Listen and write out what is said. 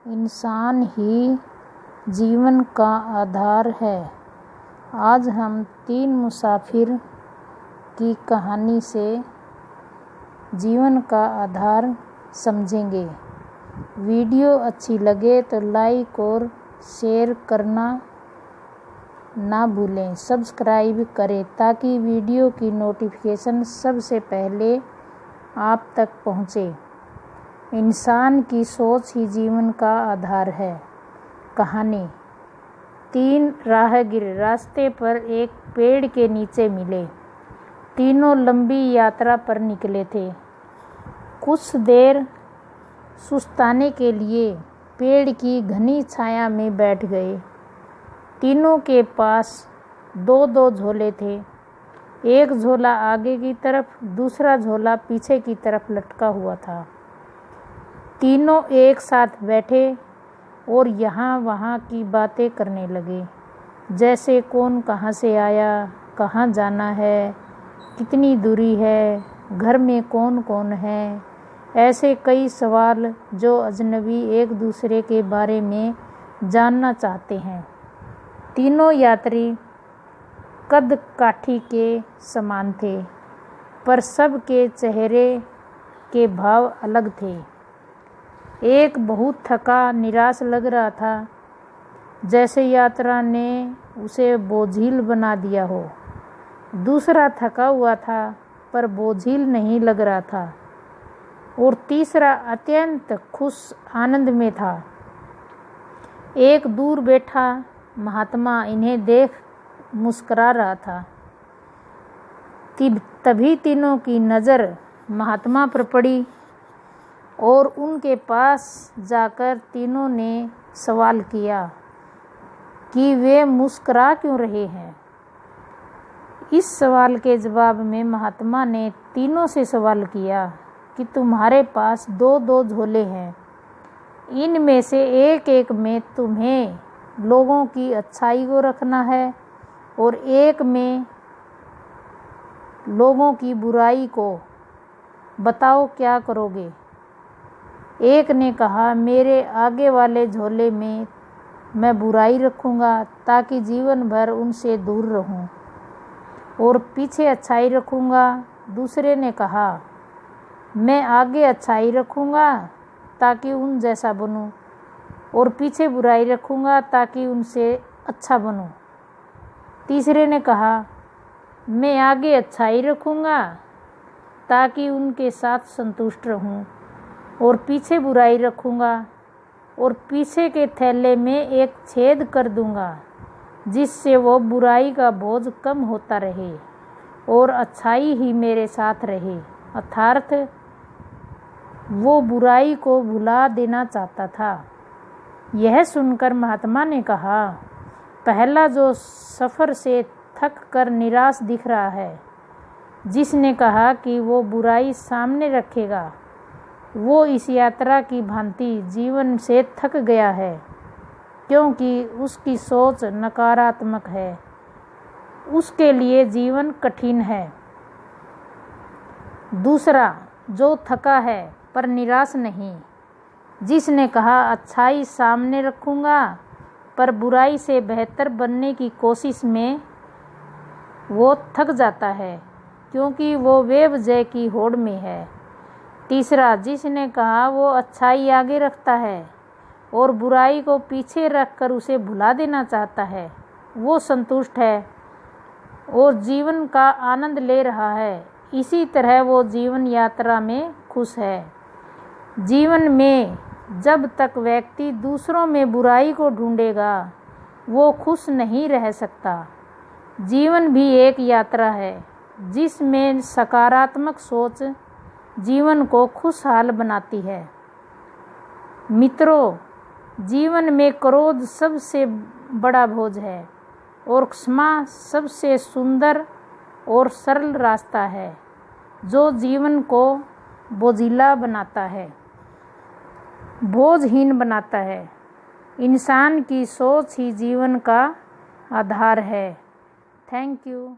इंसान ही जीवन का आधार है। आज हम 3 मुसाफिर की कहानी से जीवन का आधार समझेंगे। वीडियो अच्छी लगे तो लाइक और शेयर करना ना भूलें। सब्सक्राइब करें ताकि वीडियो की नोटिफिकेशन सबसे पहले आप तक पहुँचे। इंसान की सोच ही जीवन का आधार है। कहानी। 3 राहगीर रास्ते पर एक पेड़ के नीचे मिले। तीनों लंबी यात्रा पर निकले थे। कुछ देर सुस्ताने के लिए पेड़ की घनी छाया में बैठ गए। तीनों के पास 2-2 झोले थे। एक झोला आगे की तरफ, दूसरा झोला पीछे की तरफ लटका हुआ था। तीनों एक साथ बैठे और यहाँ वहाँ की बातें करने लगे, जैसे कौन कहाँ से आया, कहाँ जाना है, कितनी दूरी है, घर में कौन कौन है। ऐसे कई सवाल जो अजनबी एक दूसरे के बारे में जानना चाहते हैं। तीनों यात्री कद काठी के समान थे, पर सबके चेहरे के भाव अलग थे। एक बहुत थका निराश लग रहा था, जैसे यात्रा ने उसे बोझिल बना दिया हो। दूसरा थका हुआ था पर बोझिल नहीं लग रहा था, और तीसरा अत्यंत खुश आनंद में था। एक दूर बैठा महात्मा इन्हें देख मुस्कुरा रहा था। तभी तीनों की नज़र महात्मा पर पड़ी और उनके पास जाकर तीनों ने सवाल किया कि वे मुस्कुरा क्यों रहे हैं। इस सवाल के जवाब में महात्मा ने तीनों से सवाल किया कि तुम्हारे पास 2-2 झोले हैं। इनमें से एक में तुम्हें लोगों की अच्छाई को रखना है और एक में लोगों की बुराई को। बताओ क्या करोगे। एक ने कहा, मेरे आगे वाले झोले में मैं बुराई रखूँगा ताकि जीवन भर उनसे दूर रहूं, और पीछे अच्छाई रखूँगा। दूसरे ने कहा, मैं आगे अच्छाई रखूँगा ताकि उन जैसा बनूं, और पीछे बुराई रखूँगा ताकि उनसे अच्छा बनूं। तीसरे ने कहा, मैं आगे अच्छाई रखूँगा ताकि उनके साथ संतुष्ट रहूं, और पीछे बुराई रखूँगा और पीछे के थैले में एक छेद कर दूँगा, जिससे वो बुराई का बोझ कम होता रहे और अच्छाई ही मेरे साथ रहे। अर्थात वो बुराई को भुला देना चाहता था। यह सुनकर महात्मा ने कहा, पहला जो सफ़र से थक कर निराश दिख रहा है, जिसने कहा कि वो बुराई सामने रखेगा, वो इस यात्रा की भांति जीवन से थक गया है, क्योंकि उसकी सोच नकारात्मक है। उसके लिए जीवन कठिन है। दूसरा जो थका है पर निराश नहीं, जिसने कहा अच्छाई सामने रखूँगा पर बुराई से बेहतर बनने की कोशिश में वो थक जाता है, क्योंकि वो बेवजह की होड़ में है। तीसरा जिसने कहा वो अच्छाई आगे रखता है और बुराई को पीछे रखकर उसे भुला देना चाहता है, वो संतुष्ट है और जीवन का आनंद ले रहा है। इसी तरह वो जीवन यात्रा में खुश है। जीवन में जब तक व्यक्ति दूसरों में बुराई को ढूंढेगा, वो खुश नहीं रह सकता। जीवन भी एक यात्रा है, जिसमें सकारात्मक सोच जीवन को खुशहाल बनाती है। मित्रों, जीवन में क्रोध सबसे बड़ा बोझ है और क्षमा सबसे सुंदर और सरल रास्ता है, जो जीवन को बोझिला बनाता है, बोझहीन बनाता है। इंसान की सोच ही जीवन का आधार है। Thank you.